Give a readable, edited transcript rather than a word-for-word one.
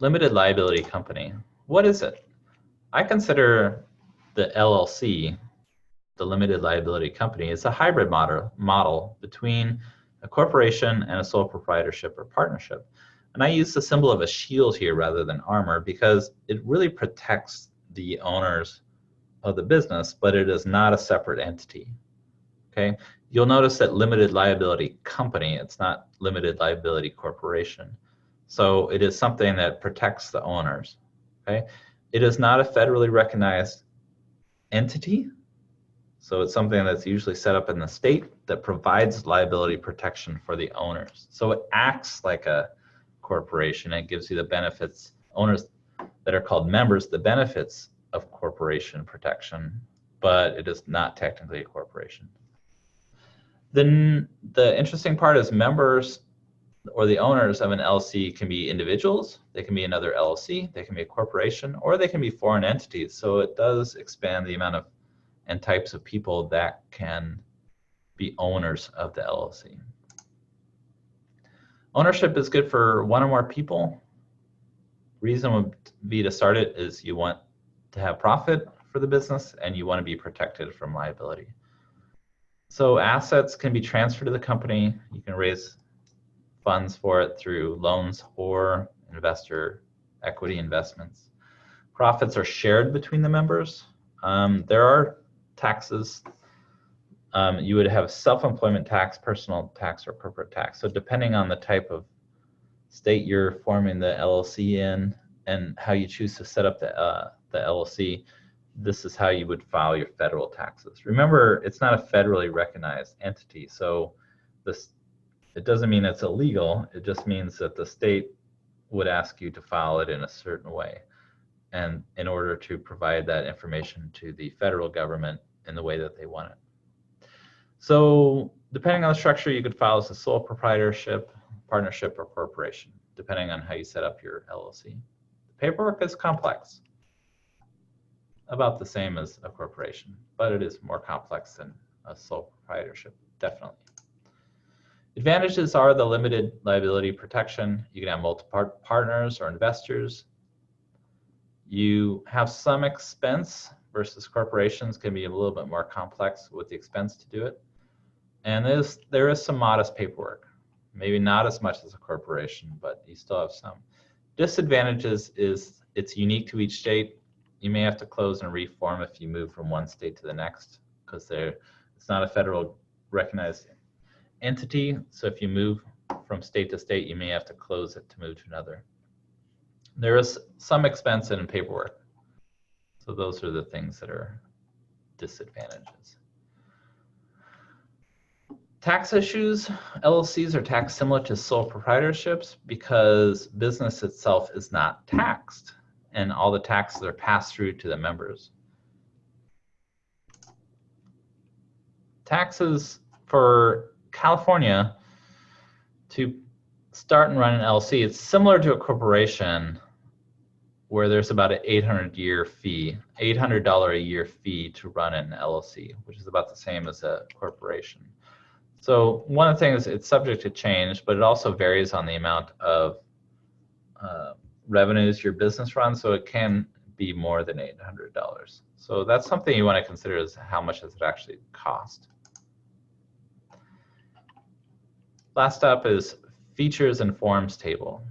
limited liability company. What is it? I consider the LLC, the limited liability company, is a hybrid model between a corporation and a sole proprietorship or partnership. And I use the symbol of a shield here rather than armor because it really protects the owners of the business, but it is not a separate entity. Okay, you'll notice that limited liability company, it's not limited liability corporation. So it is something that protects the owners. Okay, it is not a federally recognized entity. So it's something that's usually set up in the state that provides liability protection for the owners. So it acts like a corporation. It gives you the benefits, owners that are called members, the benefits of corporation protection, but it is not technically a corporation. Then the interesting part is members or the owners of an LLC can be individuals, they can be another LLC, they can be a corporation, or they can be foreign entities. So it does expand the amount of and types of people that can be owners of the LLC. Ownership is good for one or more people. Reason would be to start it is you want to have profit for the business and you want to be protected from liability. So assets can be transferred to the company. You can raise funds for it through loans or investor equity investments. Profits are shared between the members. There are taxes. You would have self-employment tax, personal tax, or corporate tax. So depending on the type of state you're forming the LLC in and how you choose to set up the LLC, this is how you would file your federal taxes. Remember, it's not a federally recognized entity, so it doesn't mean it's illegal. It just means that the state would ask you to file it in a certain way, and in order to provide that information to the federal government in the way that they want it. So depending on the structure, you could file as a sole proprietorship, partnership, or corporation, depending on how you set up your LLC. The paperwork is complex, about the same as a corporation, but it is more complex than a sole proprietorship, definitely. Advantages are the limited liability protection. You can have multiple partners or investors. You have some expense versus corporations can be a little bit more complex with the expense to do it. And there is some modest paperwork, maybe not as much as a corporation, but you still have some. Disadvantages is it's unique to each state. You may have to close and reform if you move from one state to the next because it's not a federal recognized entity. So if you move from state to state, you may have to close it to move to another. There is some expense in paperwork. So those are the things that are disadvantages. Tax issues, LLCs are taxed similar to sole proprietorships because business itself is not taxed and all the taxes are passed through to the members. Taxes for California to start and run an LLC, it's similar to a corporation where there's about an $800 a year fee to run an LLC, which is about the same as a corporation. So one of the things, it's subject to change, but it also varies on the amount of revenues your business runs, so it can be more than $800. So that's something you want to consider is how much does it actually cost. Last up is features and forms table.